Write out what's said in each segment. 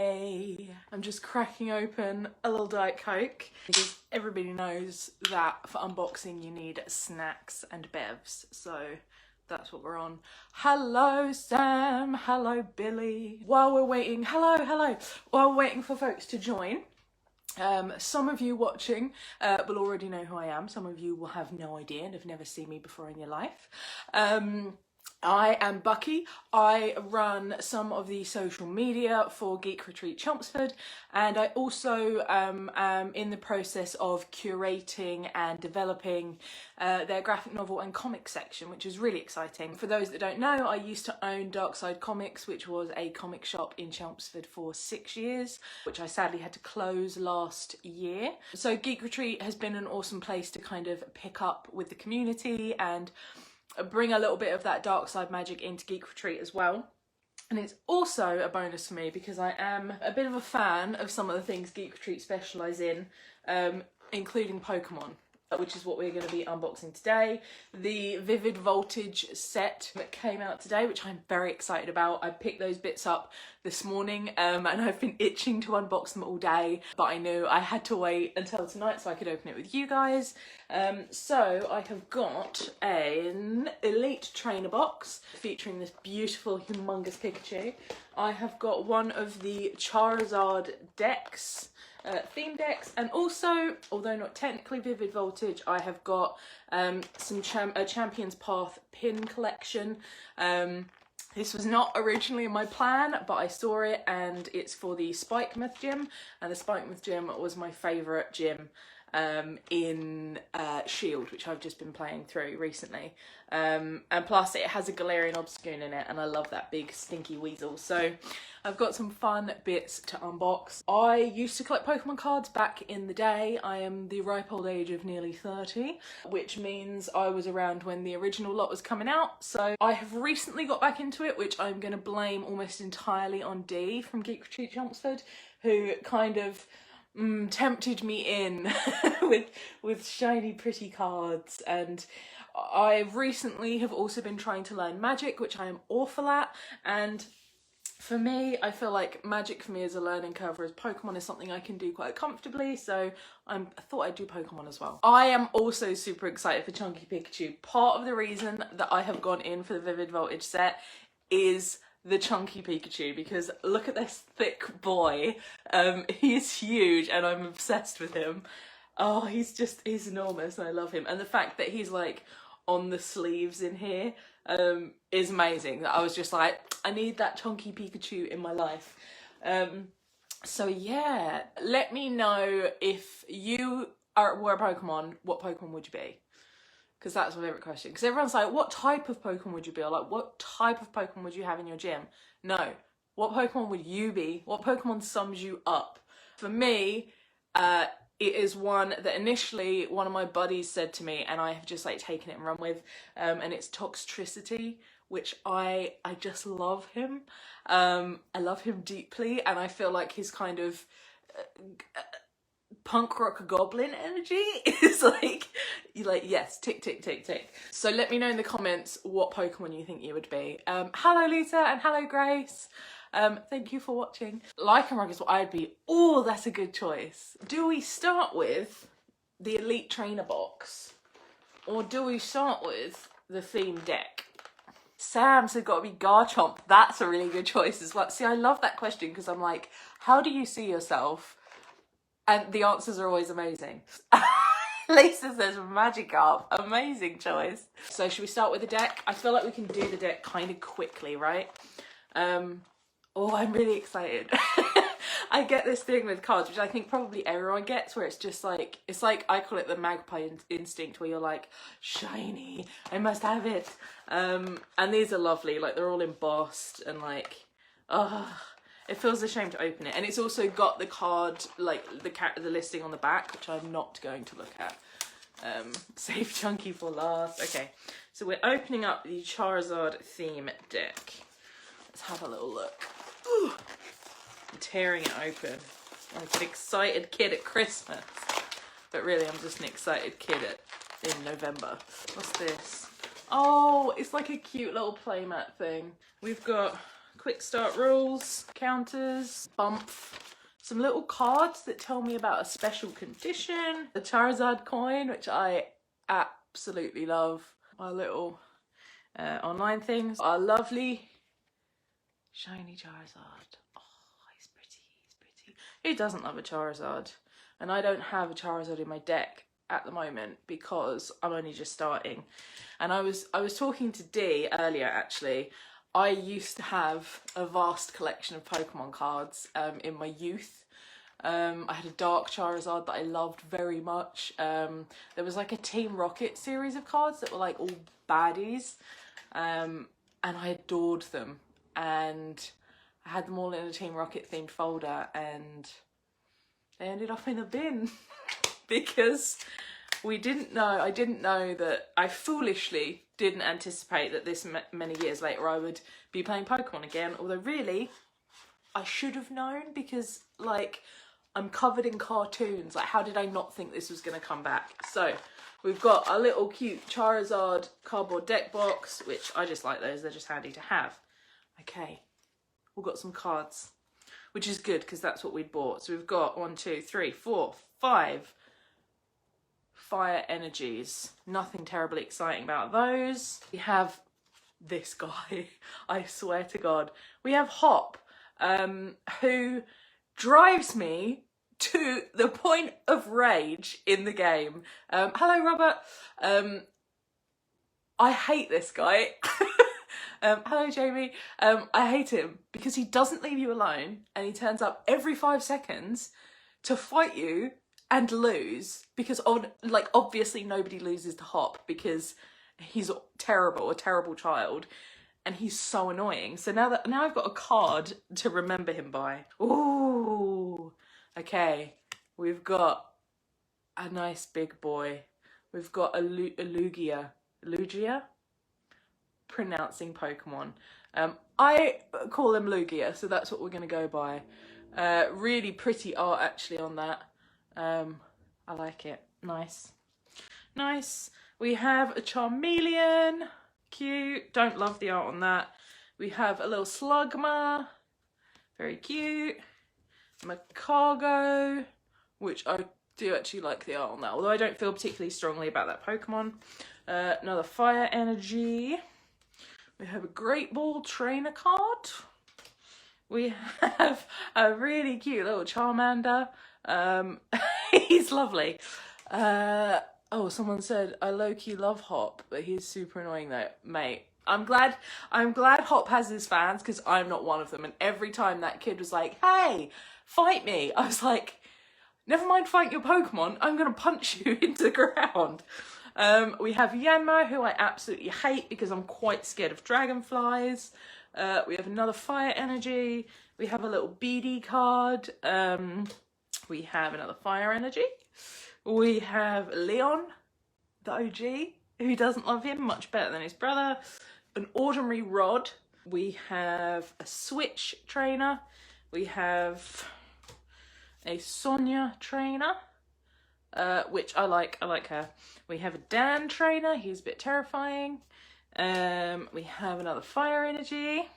Hey, I'm just cracking open a little Diet Coke because everybody knows that for unboxing you need snacks and bevs, so that's what we're on. Hello Sam, hello Billy. While we're waiting, hello. While we're waiting for folks to join, some of you watching will already know who I am. Some of you will have no idea and have never seen me before in your life. I am Bucky. I run some of the social media for Geek Retreat Chelmsford, and I also am in the process of curating and developing their graphic novel and comic section, which is really exciting. For those that don't know, I used to own 𝘮𝘰𝘳𝘦 Comics, which was a comic shop in Chelmsford for 6 years, which I sadly had to close last year. So Geek Retreat has been an awesome place to kind of pick up with the community and bring a little bit of that dark side magic into Geek Retreat as well. And it's also a bonus for me because I am a bit of a fan of some of the things Geek Retreat specialise in, including Pokemon, which is what we're going to be unboxing today. The 𝘬𝘯𝘰𝘸 set that came out today, which I'm very excited about. I picked those bits up this morning and I've been itching to unbox them all day, but I knew I had to wait until tonight so I could open it with you guys. So I have got an Elite Trainer box featuring this beautiful humongous Pikachu. I have got one of the Charizard decks, theme decks, and also, although not technically 𝘬𝘯𝘰𝘸, I have got some Champion's Path pin collection. This was not originally in my plan, but I saw it and it's for the 𝘬𝘁𝘳𝘠𝘬, and the 𝘬𝘁𝘳𝘠𝘬 was my favourite gym in Shield, which I've just been playing through recently. And plus it has a 𝘸𝘠𝘗𝘠𝑚 in it, and I love that big stinky weasel. So I've got some fun bits to unbox. I used to collect Pokemon cards back in the day. I am the ripe old age of nearly 30, which means I was around when the original lot was coming out. So I have recently got back into it, which I'm going to blame almost entirely on Dee from Geek Retreat Chelmsford, who kind of tempted me in with shiny pretty cards. And I recently have also been trying to learn Magic, which I am awful at, and for me, I feel like Magic for me is a learning curve, whereas Pokemon is something I can do quite comfortably, so I thought I'd do Pokemon as well. I am also super excited for Chunky Pikachu. Part of the reason that I have gone in for the 𝘬𝘯𝘰𝘸 set is the Chunky Pikachu, because look at this thick boy. He is huge and I'm obsessed with him. Oh, he's enormous and I love him. And the fact that he's like on the sleeves in here is amazing. That I was just like, I need that Chunky Pikachu in my life. So yeah, let me know if you were a Pokemon, what Pokemon would you be? Because that's my favourite question. Because everyone's like, what type of Pokemon would you be? Or like, what type of Pokemon would you have in your gym? No. What Pokemon would you be? What Pokemon sums you up? For me, it is one that initially one of my buddies said to me, and I have just like taken it and run with, and it's Toxtricity, which I just love him. I love him deeply, and I feel like his kind of punk rock goblin energy is like, you're like, yes, tick, tick, tick, tick. So let me know in the comments what Pokemon you think you would be. Hello Lisa and hello Grace. Thank you for watching. Like and is what I'd be. Oh, that's a good choice. Do we start with the Elite Trainer box, or do we start with the theme deck? Sam said got to be Garchomp. That's a really good choice as well. See, I love that question because I'm like, how do you see yourself? And the answers are always amazing. Lisa says Magikarp. Amazing choice. So should we start with the deck? I feel like we can do the deck kind of quickly, right? Oh, I'm really excited. I get this thing with cards, which I think probably everyone gets, where it's just like, it's like, I call it the magpie instinct, where you're like, shiny, I must have it. And these are lovely, like they're all embossed and like, it feels a shame to open it. And it's also got the card, like the listing on the back, which I'm not going to look at. Save Chunky for last. Okay, so we're opening up the Charizard theme deck. Let's have a little look. Ooh. I'm tearing it open like an excited kid at Christmas. But really, I'm just an excited kid in November. What's this? Oh, it's like a cute little playmat thing. We've got quick start rules, counters, bump, some little cards that tell me about a special condition, a Charizard coin, which I absolutely love, our little online things, our lovely shiny Charizard. Oh, he's pretty, he's pretty. Who doesn't love a Charizard? And I don't have a Charizard in my deck at the moment because I'm only just starting. And I was talking to Dee earlier actually. I used to have a vast collection of Pokemon cards in my youth. I had a dark Charizard that I loved very much. There was like a Team Rocket series of cards that were like all baddies. And I adored them. And I had them all in a Team Rocket themed folder and they ended up in a bin because I didn't know that I foolishly didn't anticipate that this many years later I would be playing Pokemon again. Although really, I should have known because like I'm covered in cartoons. Like how did I not think this was going to come back? So we've got a little cute Charizard cardboard deck box, which I just like those. They're just handy to have. Okay, we've got some cards, which is good because that's what we bought. So we've got 1, 2, 3, 4, 5 fire energies. Nothing terribly exciting about those. We have this guy, I swear to God. We have Hop, who drives me to the point of rage in the game. Hello, Robert. I hate this guy. Hello, Jamie. I hate him because he doesn't leave you alone and he turns up every 5 seconds to fight you and lose because obviously nobody loses to Hop because he's terrible, a terrible child, and he's so annoying. So now I've got a card to remember him by. Ooh, okay. We've got a nice big boy. We've got a 𝘬𝘠𝘳𝘠𝘬𝘠𝘬𝘠𝘬𝘠𝘬𝘠. Pronouncing Pokemon. I call him Lugia, so that's what we're gonna go by. Really pretty art actually on that. I like it. Nice. Nice. We have a Charmeleon. Cute. Don't love the art on that. We have a little 𝘮𝘰𝘳𝘬𝘬𝘳. Very cute. 𝘮𝘰𝘳𝘬𝘬𝘳, which I do actually like the art on that, although I don't feel particularly strongly about that Pokemon. Another fire energy. We have a Great Ball trainer card. We have a really cute little Charmander. He's lovely. Oh, someone said I low-key love Hop, but he's super annoying though, mate. I'm glad Hop has his fans because I'm not one of them. And every time that kid was like, "Hey, fight me," I was like, "Never mind fight your Pokemon. I'm gonna punch you into the ground." We have Yanma, who I absolutely hate because I'm quite scared of dragonflies. We have another fire energy. We have a little BD card. We have another fire energy. We have Leon, the OG, who doesn't love him, much better than his brother. An ordinary rod. We have a Switch trainer. We have a Sonia trainer. Which I like her. We have a Dan trainer, he's a bit terrifying. We have another fire energy.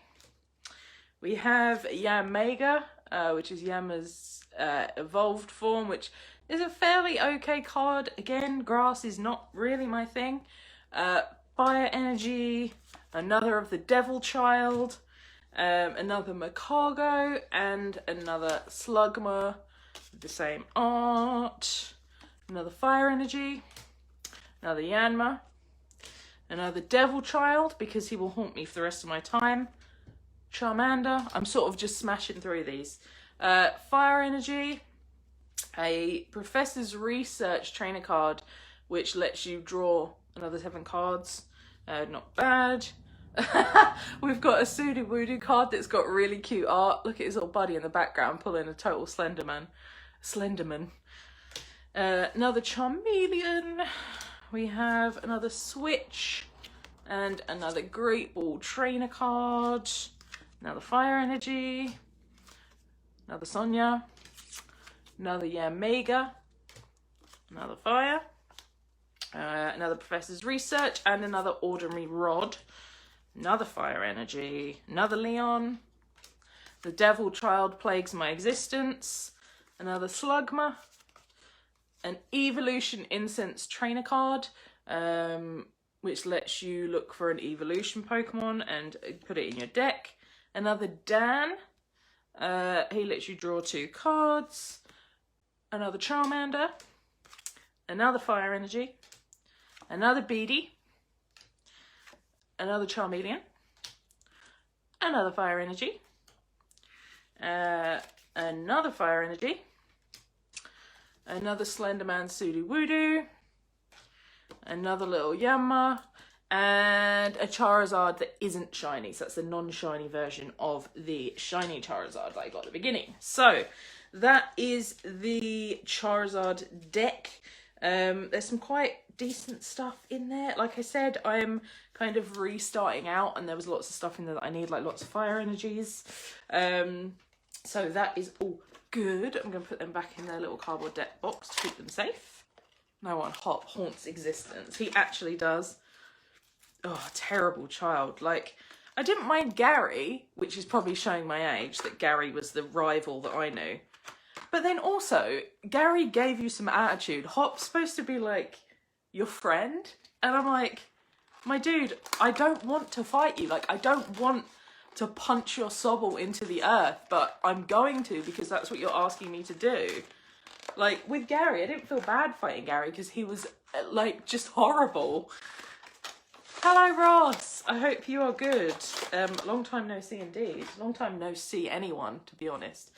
We have 𝘮𝘰𝘳𝘬𝘮𝘰, which is Yama's evolved form, which is a fairly okay card. Again, grass is not really my thing. Fire energy, another of the Devil Child, another 𝘮𝘰𝘳𝘬𝘮𝘰, and another 𝘮𝘰𝘳𝘬𝘮, the same art. Another fire energy, another Yanma, another Devil Child because he will haunt me for the rest of my time. Charmander, I'm sort of just smashing through these. Fire energy, a Professor's Research trainer card which lets you draw another 7 cards. Not bad. We've got a 𝘮𝘰𝘬𝘬𝘮𝘰 card that's got really cute art. Look at his little buddy in the background pulling a total Slenderman. Another Charmeleon. We have another Switch and another Great Ball trainer card. Another fire energy. Another Sonia. Another 𝘮𝘰𝘬𝘮𝘰𝘬𝘮. Another fire. Another Professor's Research and another ordinary rod. Another fire energy. Another Leon. The Devil Child Plagues My Existence. Another Slugma. An Evolution Incense Trainer card, which lets you look for an evolution Pokemon and put it in your deck. Another Dan. He lets you draw 2 cards. Another Charmander. Another Fire Energy. Another Beedee. Another Charmeleon. Another Fire Energy. Another Fire Energy. Another Slenderman 𝘬𝘯𝘰𝘸. Another little Yanma. And a Charizard that isn't shiny. So that's the non-shiny version of the shiny Charizard that I got at the beginning. So that is the Charizard deck. There's some quite decent stuff in there. Like I said, I am kind of restarting out and there was lots of stuff in there that I need, like lots of fire energies. So that is all good. I'm going to put them back in their little cardboard deck box to keep them safe. No one haunts existence. He actually does. Oh, terrible child. Like, I didn't mind Gary, which is probably showing my age, that Gary was the rival that I knew. But then also, Gary gave you some attitude. Hop's supposed to be like your friend. And I'm like, my dude, I don't want to fight you. Like, I don't want to punch your sobble into the earth, but I'm going to because that's what you're asking me to do. Like, with Gary, I didn't feel bad fighting Gary because he was, like, just horrible. Hello, Ross. I hope you are good. Long time no see indeed. Long time no see anyone, to be honest.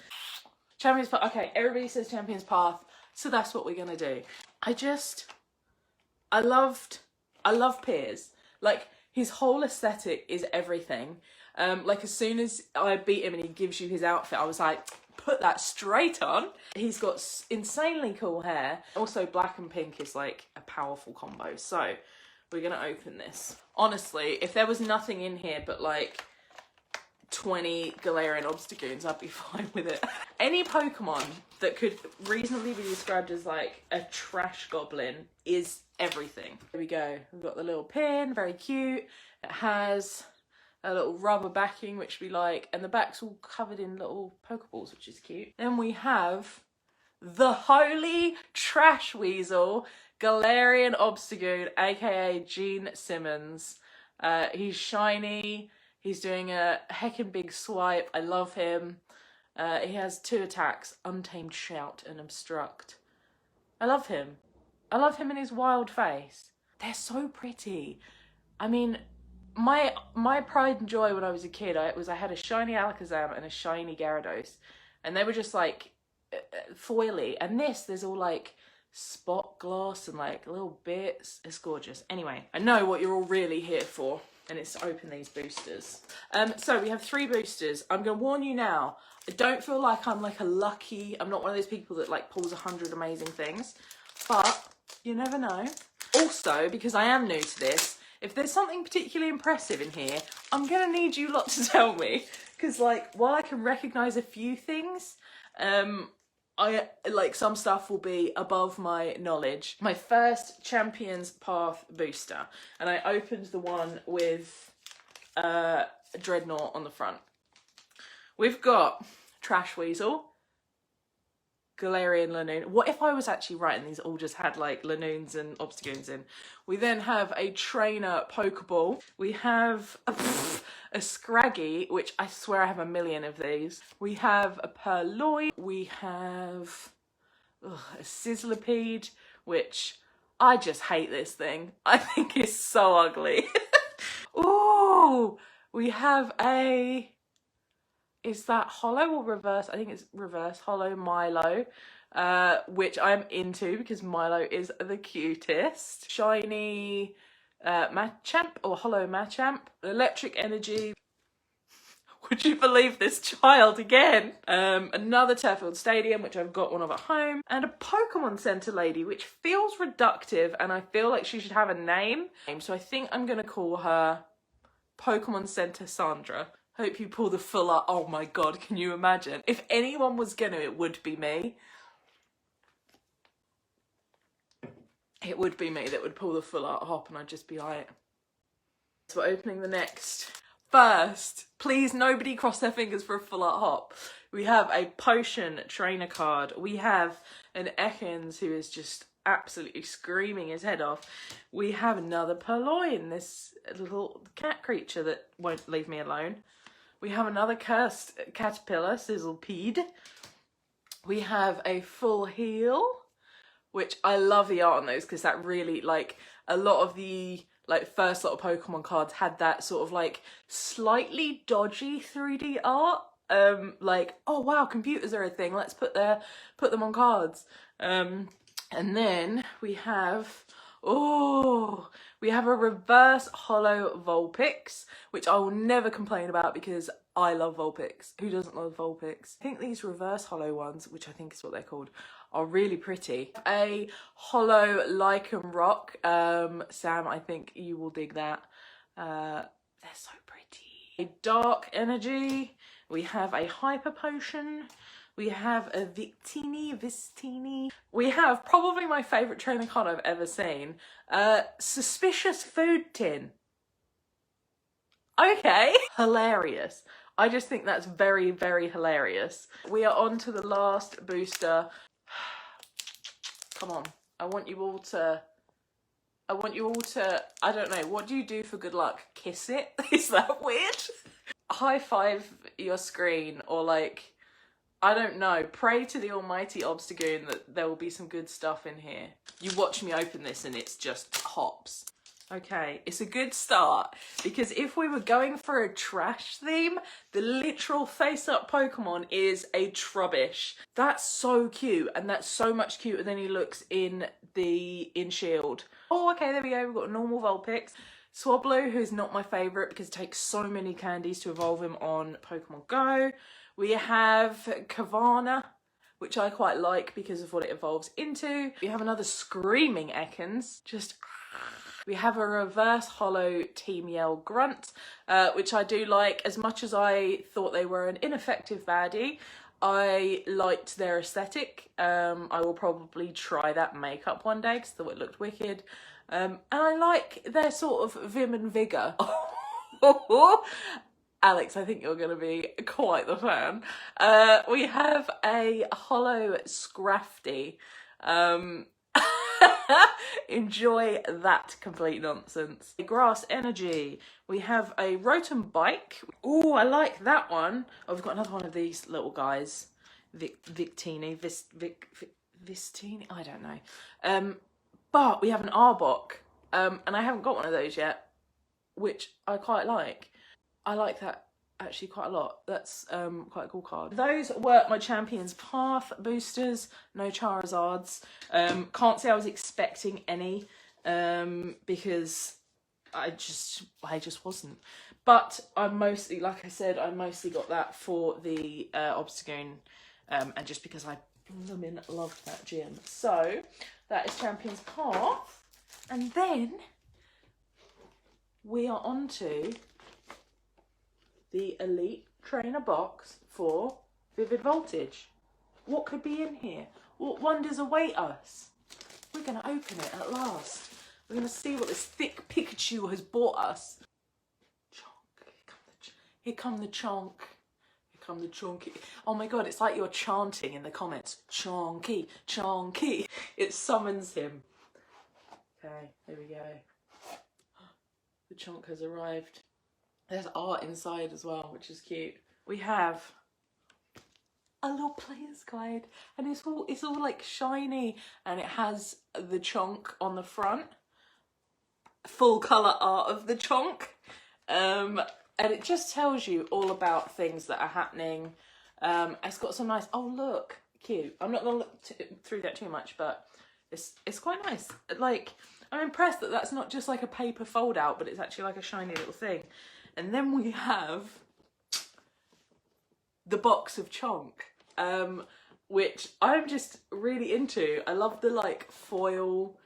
Champions Path. Okay, everybody says Champions Path, so that's what we're gonna do. I love Piers. Like, his whole aesthetic is everything. Like, as soon as I beat him and he gives you his outfit, I was like, put that straight on. He's got insanely cool hair. Also, black and pink is like a powerful combo. So we're gonna open this. Honestly, if there was nothing in here but like 20 Galarian Obstagoons, I'd be fine with it. Any Pokemon that could reasonably be described as like a trash goblin is everything. Here we go. We've got the little pin, very cute. It has a little rubber backing, which we like, and the back's all covered in little Pokeballs, which is cute. Then we have the Holy Trash Weasel, Galarian Obstagoon, aka Gene Simmons. He's shiny. He's doing a heckin' big swipe. I love him. He has 2 attacks, Untamed Shout and Obstruct. I love him. I love him in his wild face. They're so pretty. I mean, my pride and joy when I was a kid, I had a shiny Alakazam and a shiny Gyarados. And they were just like foily. And there's all like spot gloss and like little bits. It's gorgeous. Anyway, I know what you're all really here for, and it's to open these boosters. So we have 3 boosters. I'm gonna warn you now, I don't feel like I'm like I'm not one of those people that like pulls 100 amazing things, but you never know. Also, because I am new to this, if there's something particularly impressive in here, I'm gonna need you lot to tell me, because like, while I can recognize a few things, some stuff will be above my knowledge. My first Champions Path booster, and I opened the one with Dreadnought on the front. We've got Trash Weasel, Galarian Lanoon. What if I was actually right and these all just had like Lanoons and Obstagoons in? We then have a Trainer Pokeball. We have a Scraggy, which I swear I have a million of these. We have a Purloin. We have a Sizzlipede, which I just hate this thing. I think it's so ugly. Ooh, we have a... Is that holo or reverse? I think it's reverse holo Milo, which I'm into because Milo is the cutest. Shiny Machamp or holo Machamp. Electric Energy. Would you believe this child again? Another Turffield Stadium, which I've got one of at home. And a Pokemon Center lady, which feels reductive and I feel like she should have a name. So I think I'm going to call her Pokemon Center Sandra. Hope you pull the full art. Oh my god, can you imagine? If anyone was gonna, it would be me. It would be me that would pull the full art hop and I'd just be like... So we're opening the next first, please nobody cross their fingers for a full art hop. We have a potion trainer card. We have an Ekans who is just absolutely screaming his head off. We have another Purloin, this little cat creature that won't leave me alone. We have another cursed caterpillar, 𝘮𝘰𝘳𝘬𝘮𝘴. We have a full heal, which I love the art on those because that really, like, a lot of the first lot of Pokemon cards had that sort of like slightly dodgy 3D art. Like, oh wow, computers are a thing, let's put them on cards. And then we have a reverse holo Vulpix, which I will never complain about because I love Vulpix. Who doesn't love Vulpix? I think these reverse holo ones, which I think is what they're called, are really pretty. A holo 𝘮𝘰𝘳𝘦𝘴𝘵. Sam, I think you will dig that. They're so pretty. A dark energy. We have a hyper potion. We have a 𝘮𝘰𝘳𝘦. We have probably my favourite trainer card I've ever seen. Suspicious food tin. Okay. Hilarious. I just think that's very, very hilarious. We are on to the last booster. Come on. I want you all to, I don't know, what do you do for good luck? Kiss it? Is that weird? High five your screen, or like, I don't know, pray to the almighty 𝘬𝘩𝘢𝘵 that there will be some good stuff in here. You watch me open this and it's just hops. Okay, it's a good start, because if we were going for a trash theme, the literal face-up Pokemon is a Trubbish. That's so cute, and that's so much cuter than he looks in Shield. Oh, okay, there we go, we've got a normal Vulpix. Swablu, who's not my favourite because it takes so many candies to evolve him on Pokemon Go. We have 𝘮𝘰𝘳𝑦𝑡𝑘𝑎𝑛, which I quite like because of what it evolves into. We have another screaming Ekans. We have a reverse holo 𝘬𝑰𝑒𝑙, which I do like. As much as I thought they were an ineffective baddie, I liked their aesthetic. I will probably try that makeup one day because I thought it looked wicked. And I like their sort of vim and vigour. Alex, I think you're going to be quite the fan. We have a holo Scrafty. Enjoy that complete nonsense. Grass energy. We have a Rotom Bike. Oh, I like that one. Oh, we've got another one of these little guys. Vistini, I don't know. But we have an Arbok, and I haven't got one of those yet, which I quite like. I like that actually quite a lot. That's quite a cool card. Those were my Champions Path boosters. No Charizards. Can't say I was expecting any, because I just wasn't. But I mostly, like I said, I mostly got that for the 𝘮𝘮𝘢𝘮, and just because I blooming loved that gym. So that is Champions Path, and then we are on to the Elite Trainer box for Vivid Voltage. What could be in here? What wonders await us? We're going to open it at last. We're going to see what this thick Pikachu has bought us. Chonk. Here come the chonk. Here come the chonky. Oh my god, it's like you're chanting in the comments. Chonky, chonky. It summons him. Okay, here we go. The chonk has arrived. There's art inside as well, which is cute. We have a little player's guide, and it's all like shiny, and it has the chonk on the front. Full colour art of the chonk. And it just tells you all about things that are happening. It's got some nice, oh look, cute. I'm not gonna look through that too much, but it's quite nice. Like, I'm impressed that that's not just like a paper fold out, but it's actually like a shiny little thing. And then we have the box of chonk, which I'm just really into. I love the like foil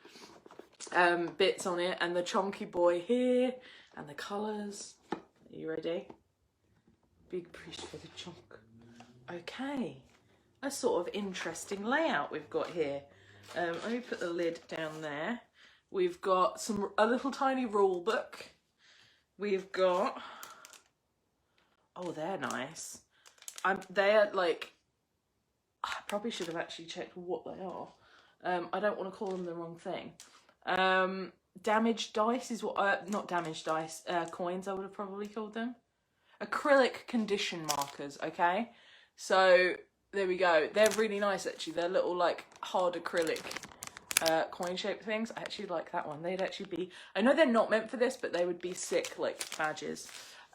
bits on it, and the chonky boy here, and the colours. Are you ready? Big push for the chonk. Okay, a sort of interesting layout we've got here. Let me put the lid down there. We've got a little tiny rule book. We've got Oh, they're nice. They're like, I probably should have actually checked what they are. I don't want to call them the wrong thing. Damaged dice is what, not damaged dice, coins I would have probably called them. Acrylic condition markers, okay? So, there we go. They're really nice, actually. They're little, like, hard acrylic coin-shaped things. I actually like that one. They'd actually be... I know they're not meant for this, but they would be sick, like, badges.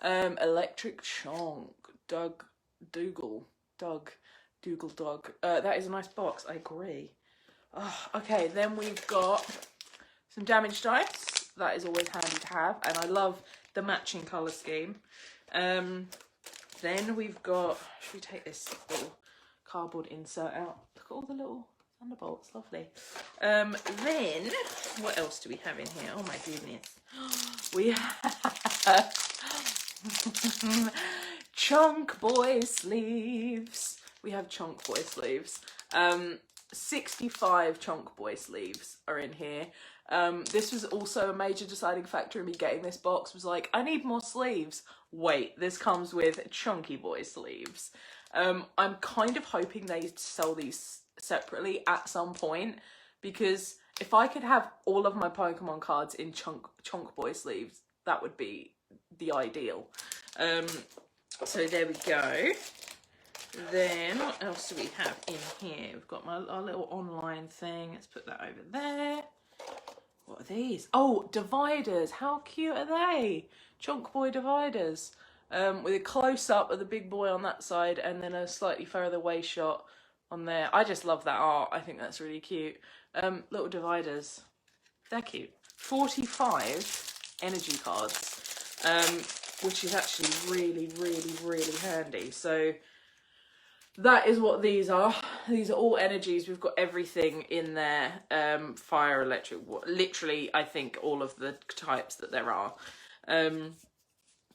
Electric Chonk. 𝘸𝘩𝘢𝘵𝘚. That is a nice box. I agree. Oh, okay, then we've got some damaged dice. That is always handy to have. And I love the matching colour scheme. Then we've got... Should we take this little cardboard insert out? Look at all the little thunderbolts. Lovely. Then, what else do we have in here? Oh my goodness. We have... Chunk Boy sleeves. We have Chunk Boy sleeves. 65 Chunk Boy sleeves are in here. This was also a major deciding factor in me getting this box. Was like, I need more sleeves. Wait, this comes with Chunky Boy sleeves. I'm kind of hoping they sell these separately at some point, because if I could have all of my Pokemon cards in Chunk Boy sleeves, that would be the ideal. So there we go. Then what else do we have in here? We've got our little online thing. Let's put that over there. What are these? Oh, dividers. How cute are they? Chunk Boy dividers. With a close-up of the big boy on that side and then a slightly further away shot on there. I just love that art. I think that's really cute. Little dividers. They're cute. 45 energy cards, which is actually really, really, really handy. So that is what these are. These are all energies. We've got everything in there. Fire, electric, literally, I think all of the types that there are.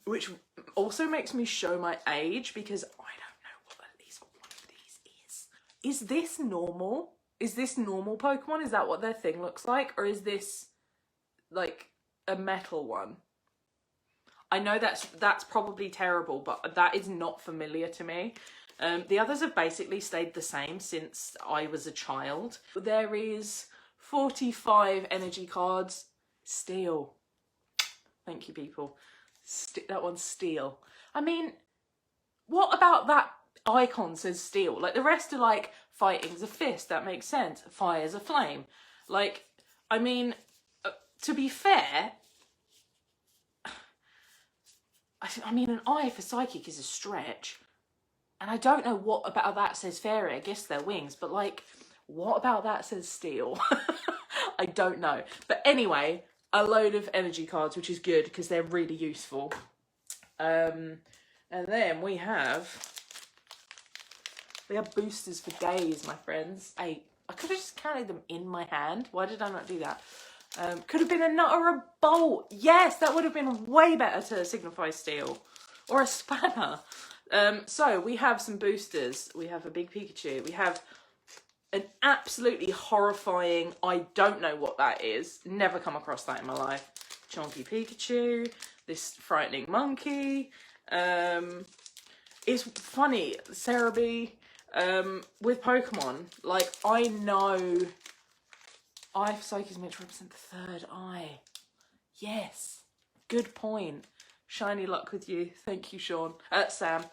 Which also makes me show my age, because I don't know what at least one of these is. Is this normal? Is this normal Pokemon? Is that what their thing looks like? Or is this like a metal one? I know that's probably terrible, but that is not familiar to me. The others have basically stayed the same since I was a child. There is 45 energy cards. Steel. Thank you, people. That one's steel. I mean, what about that icon says steel? Like, the rest are like, fighting's a fist. That makes sense. Fire's a flame. Like, I mean, to be fair, I mean, an eye for psychic is a stretch. And I don't know what about that says fairy. I guess they're wings. But, like, what about that says steel? I don't know. But anyway, a load of energy cards, which is good because they're really useful. And then we have boosters for days, my friends. 8. I could have just counted them in my hand. Why did I not do that? Could have been a nut or a bolt. Yes, that would have been way better to signify steel. Or a spanner. So we have some boosters. We have a big Pikachu. We have an absolutely horrifying, I don't know what that is. Never come across that in my life. Chunky Pikachu. This frightening monkey. It's funny, 𝘬𝘁𝘳𝘕, with Pokemon. Like, I know Eye for Psychic is meant to represent the third eye. Yes. Good point. Shiny luck with you. Thank you, Sam.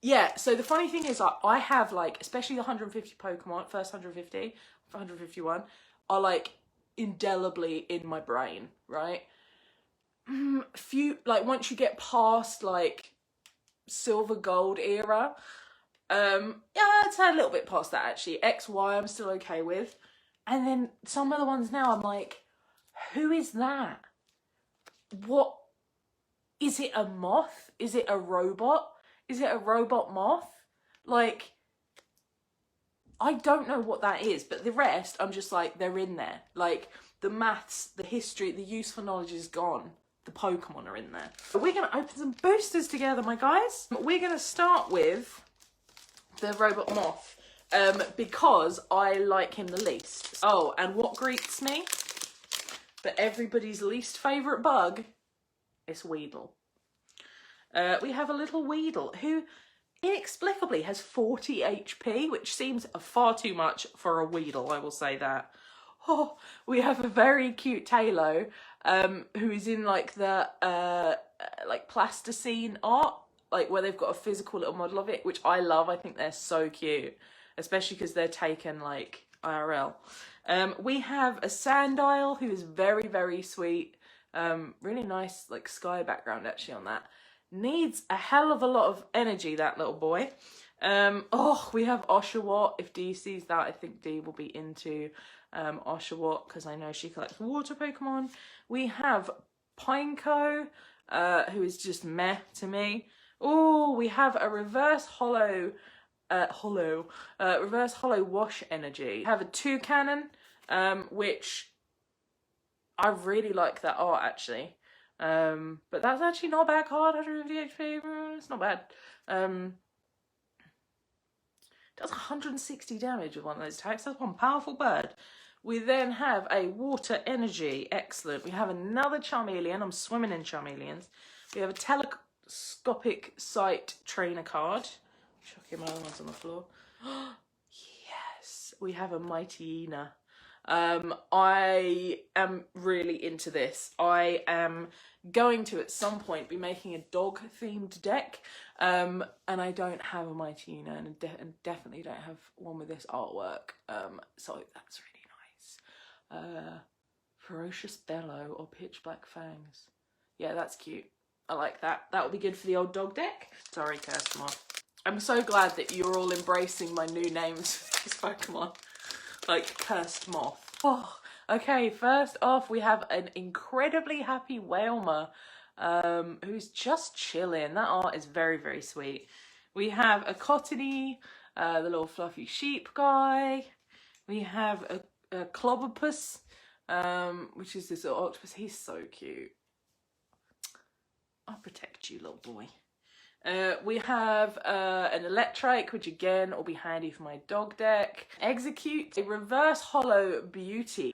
Yeah, so the funny thing is, I have, like, especially the 150 Pokemon, first 150, 151, are, like, indelibly in my brain, right? Once you get past, like, silver gold era, yeah, I'd say a little bit past that, actually. X, Y, I'm still okay with. And then some of the ones now, I'm like, who is that? What? Is it a moth? Is it a robot? Is it a robot moth? Like, I don't know what that is, but the rest, I'm just like, they're in there. Like, the maths, the history, the useful knowledge is gone. The Pokemon are in there. But we're going to open some boosters together, my guys. We're going to start with the robot moth, because I like him the least. Oh, and what greets me? But everybody's least favourite bug is Weedle. We have a little Weedle who inexplicably has 40 HP, which seems far too much for a Weedle, I will say that. Oh, we have a very cute Tailo, who is in like the like plasticine art, like where they've got a physical little model of it, which I love. I think they're so cute, especially because they're taken like IRL. We have a Sandile who is very, very sweet. Really nice like sky background actually on that. Needs a hell of a lot of energy, that little boy. Oh, we have Oshawott. If Dee sees that, I think Dee will be into Oshawott, because I know she collects water Pokemon. We have Pineco, who is just meh to me. Oh, we have a reverse hollow wash energy. We have a Toucannon, which I really like that art actually. But that's actually not a bad card. 150 HP, it's not bad. Does 160 damage with one of those attacks. That's one powerful bird. We then have a water energy. Excellent. We have another Charmeleon. I'm swimming in Charmeleons. We have a telescopic sight trainer card. Chucking my other ones on the floor. Yes. We have a Mightyena. I am really into this. I am going to at some point be making a dog themed deck, and I don't have a Mightyena, and definitely don't have one with this artwork, so that's really nice. Ferocious Bellow or Pitch Black Fangs. Yeah, that's cute. I like that. That will be good for the old dog deck. Sorry, Cursed Moth. I'm so glad that you're all embracing my new names for these Pokemon. Like Cursed Moth. Oh, okay, first off we have an incredibly happy 𝘬𝘯𝘰𝘗, who's just chilling. That art is very, very sweet. We have a 𝘮𝘰𝘳𝘦, the little fluffy sheep guy. We have a 𝘮𝘯𝘰𝘸, which is this little octopus. He's so cute. I'll protect you, little boy. We have an Electrike, which again will be handy for my dog deck. Execute a reverse hollow beauty.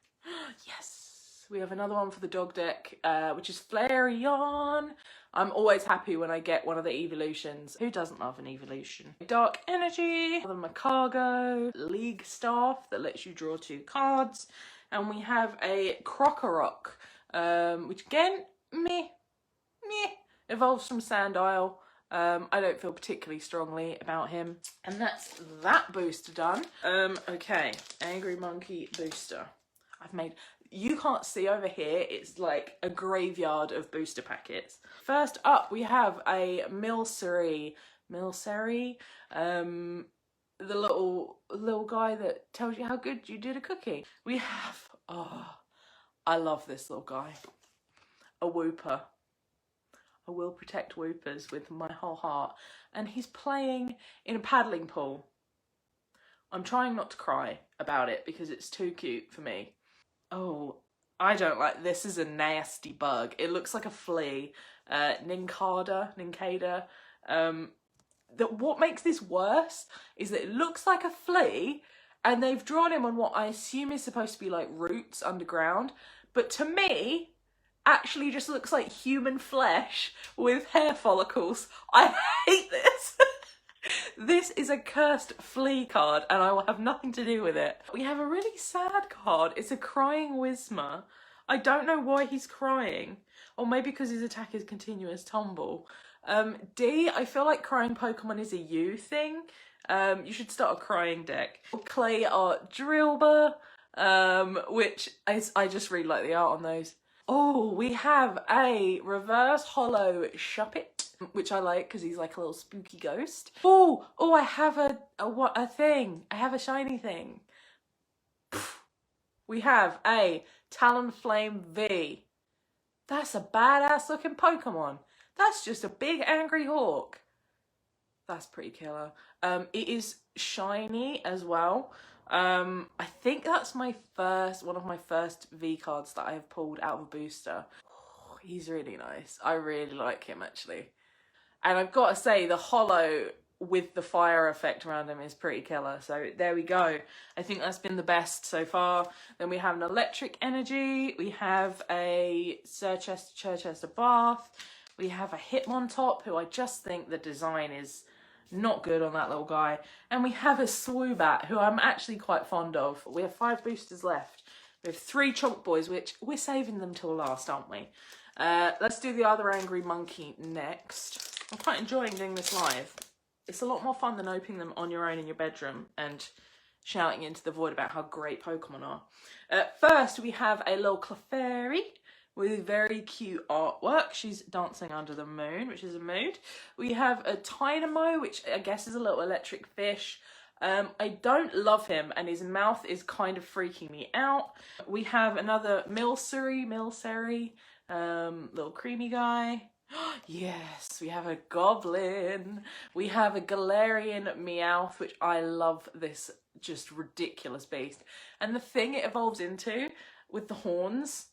Yes, we have another one for the dog deck, which is Flareon. I'm always happy when I get one of the evolutions. Who doesn't love an evolution? Dark Energy, another Macargo, League Staff that lets you draw 2 cards, and we have a Krokorok, which again, meh, evolves from Sandile. I don't feel particularly strongly about him. And that's that booster done. Okay, Angry Monkey booster. I've made, you can't see over here, it's like a graveyard of booster packets. First up, we have a 𝘮𝘳𝘳𝘦, the little guy that tells you how good you did a cookie. We have, oh, I love this little guy. A Wooper. I will protect Woopers with my whole heart. And he's playing in a paddling pool. I'm trying not to cry about it because it's too cute for me. Oh, I don't like, this is a nasty bug. It looks like a flea. 𝘮𝘰𝘳𝘦. What makes this worse is that it looks like a flea and they've drawn him on what I assume is supposed to be like roots underground. But to me, actually just looks like human flesh with hair follicles. I hate this. This is a cursed flea card and I will have nothing to do with it. We have a really sad card. It's a crying Whismur. I don't know why he's crying. Or maybe because his attack is continuous tumble. D, I feel like crying Pokemon is a you thing. You should start a crying deck. Clay art 𝘮𝘰𝘳𝘬𝘁, which I just really like the art on those. Oh, we have a reverse hollow Shuppet, which I like because he's like a little spooky ghost. Oh, I have a thing. I have a shiny thing. We have a Talonflame V. That's a badass looking Pokemon. That's just a big angry hawk. That's pretty killer. It is shiny as well. I think that's one of my first V cards that I have pulled out of a booster. Oh, he's really nice. I really like him actually. And I've got to say the hollow with the fire effect around him is pretty killer. So there we go. I think that's been the best so far. Then we have an Electric Energy. We have a Chichester Bath. We have a 𝘞𝘠𝘳𝘁, who I just think the design is not good on that little guy. And we have a 𝘬𝘯𝘰𝘸, who I'm actually quite fond of. We have 5 boosters left. We have 3 Chonk Boys, which we're saving them till last, aren't we? Let's do the other angry monkey next. I'm quite enjoying doing this live. It's a lot more fun than opening them on your own in your bedroom and shouting into the void about how great Pokemon are. First, we have a little Clefairy with very cute artwork. She's dancing under the moon, which is a mood. We have a 𝘮𝘬𝘳𝘦, which I guess is a little electric fish. I don't love him, and his mouth is kind of freaking me out. We have another 𝘬𝘯𝘰𝘸, little creamy guy. Yes, we have a goblin. We have a Galarian Meowth, which I love, this just ridiculous beast. And the thing it evolves into with the horns,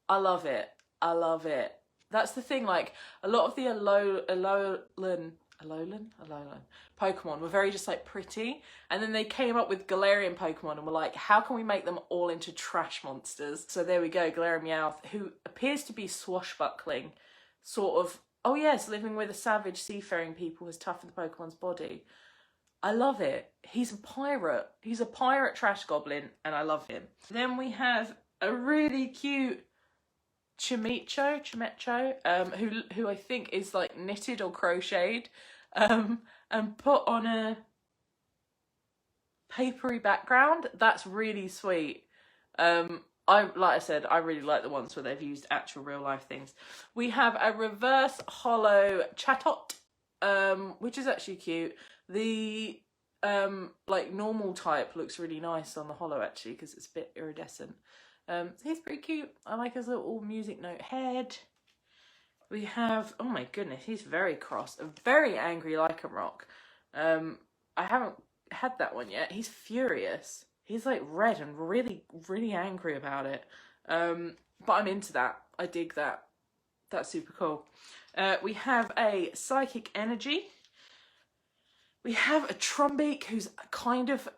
I love it. I love it. That's the thing, like, a lot of the Alolan Pokemon were very just like pretty, and then they came up with Galarian Pokemon and were like, how can we make them all into trash monsters? So there we go, Galarian Meowth, who appears to be swashbuckling, sort of, oh yes, living with a savage seafaring people has toughened the Pokemon's body. I love it. He's a pirate. He's a pirate trash goblin, and I love him. Then we have a really cute 𝘬𝘠𝘬𝘳𝘁, who I think is like knitted or crocheted, and put on a papery background. That's really sweet. Like I said, I really like the ones where they've used actual real life things. We have a reverse holo Chatot, which is actually cute. The like normal type looks really nice on the holo actually, because it's a bit iridescent. He's pretty cute. I like his little music note head. We have, oh my goodness, he's very cross. A very angry Lycanroc. I haven't had that one yet. He's furious. He's like red and really, really angry about it. But I'm into that. I dig that. That's super cool. We have a Psychic Energy. We have a Trumbeak, who's kind of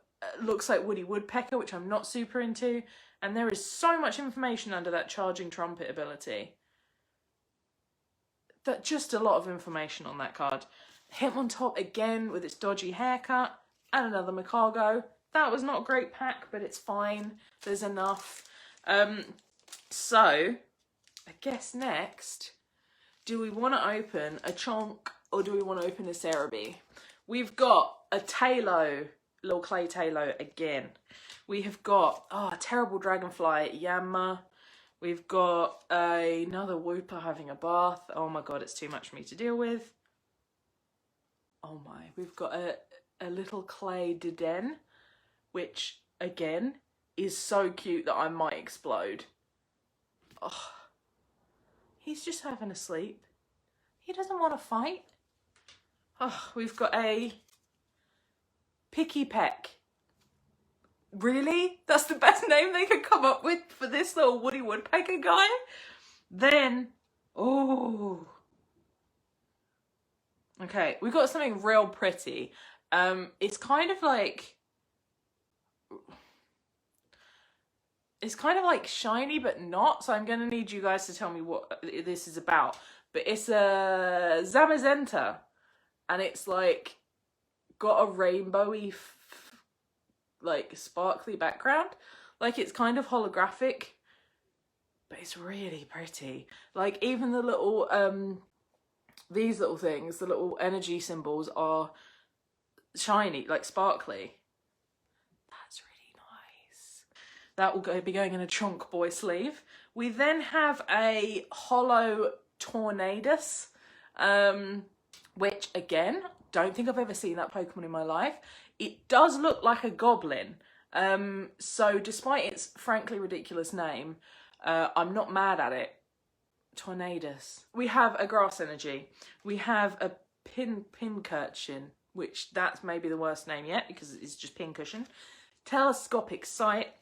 looks like Woody Woodpecker, which I'm not super into. And there is so much information under that Charging Trumpet ability. That just a lot of information on that card. 𝘞𝘠𝘁𝘁 again with its dodgy haircut. And another Magcargo. That was not a great pack, but it's fine. There's enough. So, I guess next, do we want to open a Chonk or do we want to open a 𝘬𝘯𝘰𝘸? We've got a Taillow, little clay Taillow again. We have got, a terrible Dragonfly, 𝘬𝘯𝘰𝘸. We've got another Wooper having a bath. Oh my god, it's too much for me to deal with. Oh my. We've got a little clay 𝘸𝘩𝘦, which, again, is so cute that I might explode. Oh, he's just having a sleep. He doesn't want to fight. Oh, we've got a Pikipek. Really? That's the best name they could come up with for this little Woody Woodpecker guy? Then, oh. Okay, we've got something real pretty. It's kind of like shiny but not, so I'm going to need you guys to tell me what this is about. But it's a Zamazenta, and it's like got a rainbowy like sparkly background. Like it's kind of holographic, but it's really pretty. Like even the little these little things, the little energy symbols are shiny, like sparkly. That's really nice. That will be going in a Chonk Boy sleeve. We then have a holo Tornadus, which again, don't think I've ever seen that Pokemon in my life. It does look like a goblin, so despite its frankly ridiculous name, I'm not mad at it. Tornadus. We have a Grass Energy. We have a Pincurchin, which that's maybe the worst name yet because it's just Pincushion. Telescopic Sight,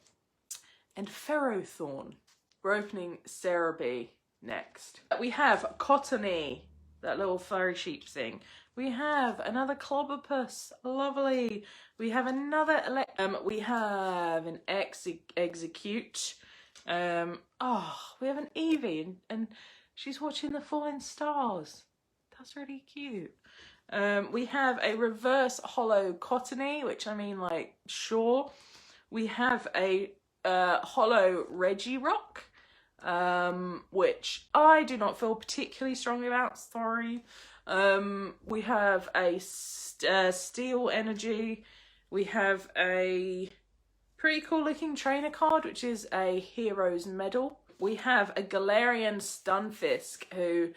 and Ferrothorn. We're opening 𝘬𝘯𝘰𝘸 next. We have Cottony, that little furry sheep thing. We have another Clobopus, lovely. We have another we have an Execute. We have an Eevee, and She's watching the falling stars. That's really cute. We have a reverse holo Cottonee, which I mean, like, sure. We have a holo Regirock, which I do not feel particularly strongly about, sorry. We have a Steel Energy. We have a pretty cool looking trainer card, which is a Hero's Medal. We have a Galarian Stunfisk, who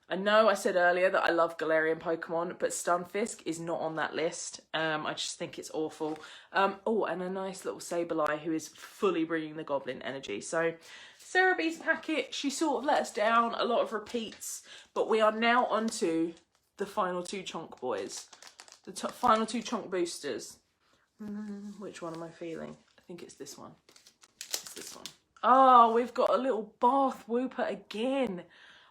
I know I said earlier that I love Galarian Pokemon, but Stunfisk is not on that list. I just think it's awful. Oh, and a nice little Sableye who is fully bringing the Goblin energy. So Sarah B's packet, she sort of let us down, a lot of repeats, but we are now onto the final two chunk boys. The final two chunk boosters. Which one am I feeling? I think it's this one. It's this one. Oh, we've got a little Bath Wooper again.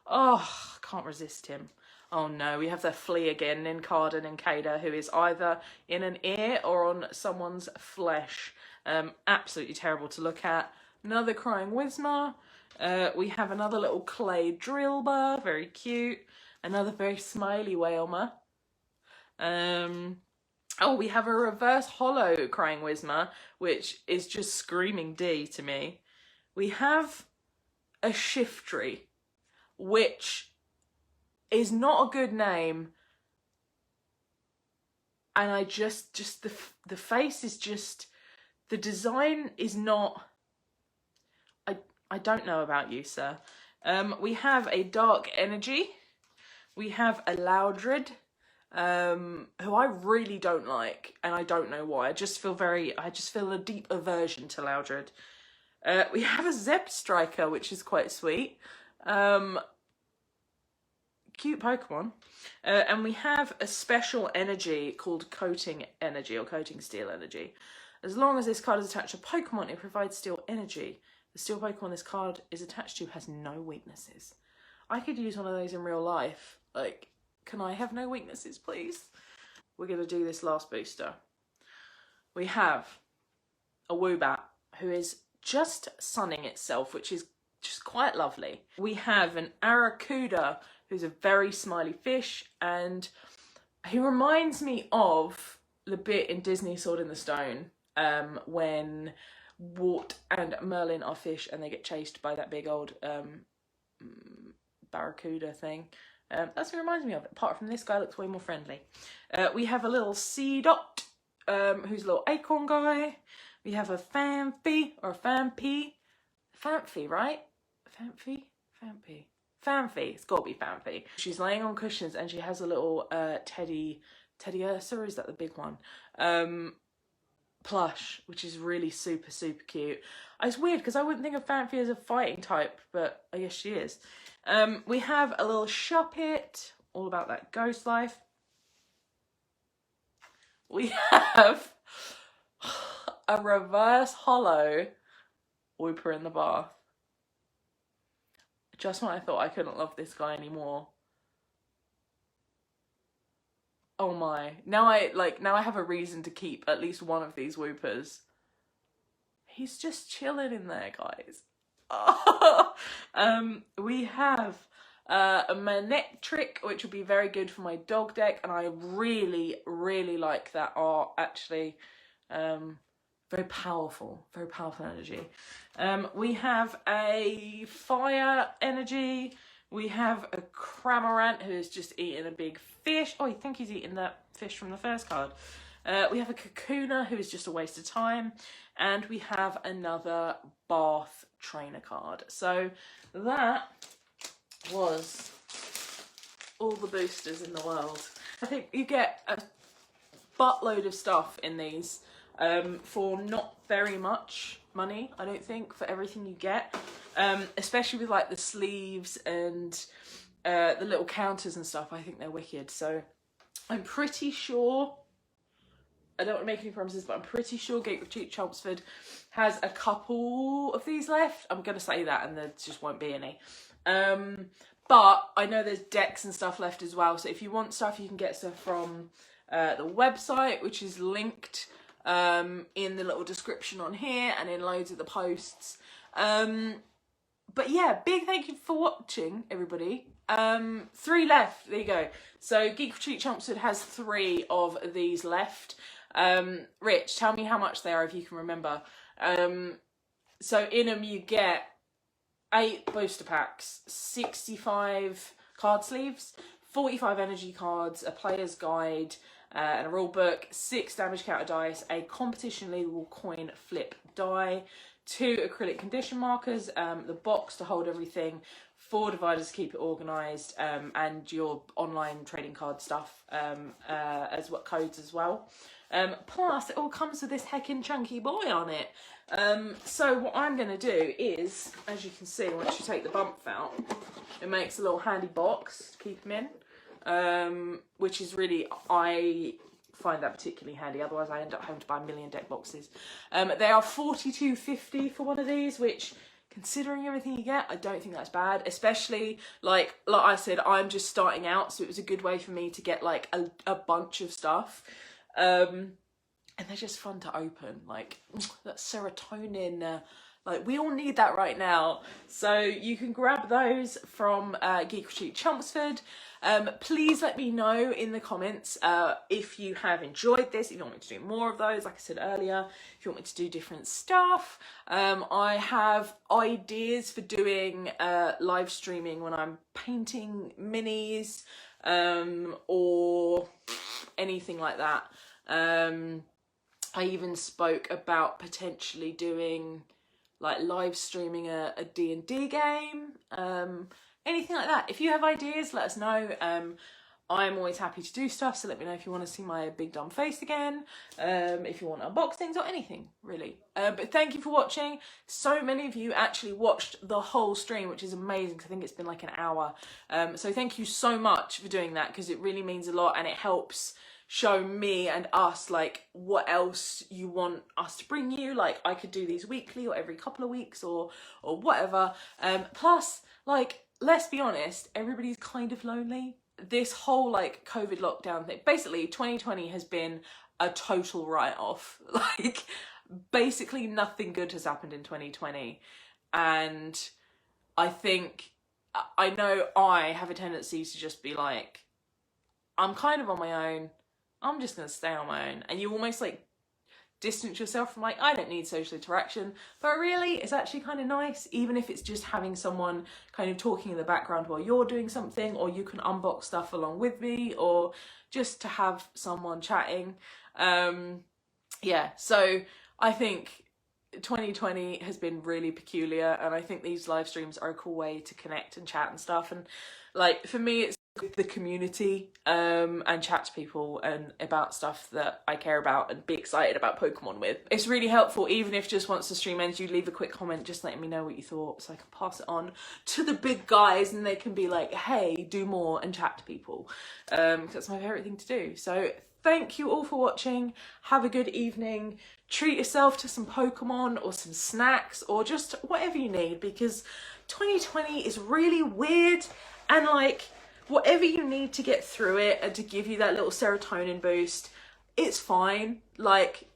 Oh, can't resist him. Oh no, we have the flea again, 𝘮𝘠𝘳𝘦𝘴𝘵 and 𝘮𝘠𝘳𝑑𝘦, who is either in an ear or on someone's flesh. Absolutely terrible to look at. Another crying 𝘬𝘯𝘰𝘸. We have another little clay 𝘸𝘩𝘢𝑵, very cute. Another very smiley 𝘬𝘯𝘰𝘚. Oh, we have a reverse holo crying 𝘬𝘯𝘰, which is just screaming D to me. We have a Shiftry, which is not a good name, and I just the face is just, the design is not, I don't know about you, sir. We have a Dark Energy. We have a Loudred, who I really don't like, and I don't know why. I just feel a deep aversion to Loudred. We have a Zebstrika, which is quite sweet. Cute Pokemon. And we have a special energy called Coating Energy, or Coating Steel Energy. As long as this card is attached to a Pokemon, it provides Steel Energy. The Steel Pokemon this card is attached to has no weaknesses. I could use one of those in real life. Like, can I have no weaknesses, please? We're going to do this last booster. We have a Woobat, who is just sunning itself, which is just quite lovely. We have an Arrokuda, who's a very smiley fish, and he reminds me of the bit in Disney Sword in the Stone, when Wart and Merlin are fish and they get chased by that big old barracuda thing. That's what it reminds me of. Apart from this guy looks way more friendly. We have a little Seedot, who's a little acorn guy. We have a Phanpy, or a Phanpy. Phanpy, right? Phanpy. It's got to be Phanpy. She's laying on cushions and she has a little 𝘮𝘪𝘢𝘵, is that the big one? Plush, which is really super cute. It's weird because I wouldn't think of Phanpy as a fighting type, but I guess she is. We have a little Shuppet, all about that ghost life. We have a reverse holo Wooper in the Bath. Just when I thought I couldn't love this guy anymore. Oh my. Now I have a reason to keep at least one of these Woopers. He's just chilling in there, guys. We have a Manectric, which would be very good for my dog deck, and I really like that art, actually. Very powerful energy. We have a Fire Energy. We have a Cramorant, who's just eating a big fish. Oh, I think he's eating that fish from the first card. We have a Kakuna, who is just a waste of time. And we have another Bath trainer card. So that was all the boosters in the world. I think you get a buttload of stuff in these for not very much money, I don't think, for everything you get. Especially with like the sleeves and the little counters and stuff. I think they're wicked. So I'm pretty sure, I don't want to make any promises, but I'm pretty sure Geek Chelmsford has a couple of these left. I'm going to say that and there just won't be any. But I know there's decks and stuff left as well. So if you want stuff, you can get stuff from the website, which is linked in the little description on here and in loads of the posts. But yeah, big thank you for watching, everybody. 3 left. There you go. So Geek Retreat Chelmsford has 3 of these left. Rich, tell me how much they are if you can remember. So in them you get 8 booster packs, 65 card sleeves, 45 energy cards, a player's guide, and a rule book, 6 damage counter dice, a competition legal coin flip die, 2 acrylic condition markers, the box to hold everything, 4 dividers to keep it organised, and your online trading card stuff, as what codes as well. Plus, it all comes with this heckin' chunky boy on it. So what I'm going to do is, as you can see, once you take the bump out, it makes a little handy box to keep them in, which is really, I find that particularly handy, otherwise I end up having to buy a million deck boxes. They are $42.50 for one of these, which, considering everything you get, I don't think that's bad, especially like I said, I'm just starting out, so it was a good way for me to get like a bunch of stuff. And they're just fun to open, like that serotonin, like we all need that right now. So you can grab those from Geek Retreat Chelmsford. Please let me know in the comments if you have enjoyed this, if you want me to do more of those, like I said earlier, if you want me to do different stuff. I have ideas for doing live streaming when I'm painting minis, or anything like that. I even spoke about potentially doing like live streaming a D&D game, anything like that. If you have ideas, let us know. I'm always happy to do stuff, so let me know if you want to see my big dumb face again, if you want unboxings or anything really. But thank you for watching. So many of you actually watched the whole stream, which is amazing because I think it's been like an hour. So thank you so much for doing that, because it really means a lot and it helps show me and us like what else you want us to bring you. Like I could do these weekly or every couple of weeks or whatever. Plus, like, let's be honest, everybody's kind of lonely. This whole like COVID lockdown thing, basically 2020 has been a total write-off. Like basically nothing good has happened in 2020, and I think, I know I have a tendency to just be like, I'm kind of on my own, I'm just going to stay on my own. And you almost like distance yourself from like, I don't need social interaction. But really, it's actually kind of nice, even if it's just having someone kind of talking in the background while you're doing something, or you can unbox stuff along with me, or just to have someone chatting. Yeah, so I think 2020 has been really peculiar, and I think these live streams are a cool way to connect and chat and stuff. And like for me, it's the community, and chat to people and about stuff that I care about and be excited about Pokemon with. It's really helpful, even if just once the stream ends you leave a quick comment just letting me know what you thought, so I can pass it on to the big guys and they can be like, hey, do more, and chat to people, because that's my favourite thing to do. So thank you all for watching. Have a good evening. Treat yourself to some Pokemon or some snacks or just whatever you need, because 2020 is really weird, and like whatever you need to get through it and to give you that little serotonin boost, it's fine. Like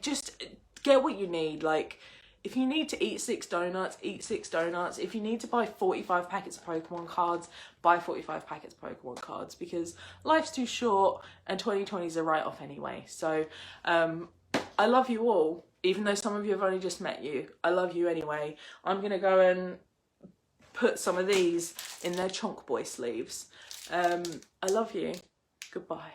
just get what you need. Like if you need to eat 6 donuts, eat 6 donuts. If you need to buy 45 packets of Pokemon cards, buy 45 packets of Pokemon cards, because life's too short and 2020 is a write-off anyway. So I love you all, even though some of you have only just met you. I love you anyway. I'm gonna go and put some of these in their chonk boy sleeves. I love you. Goodbye.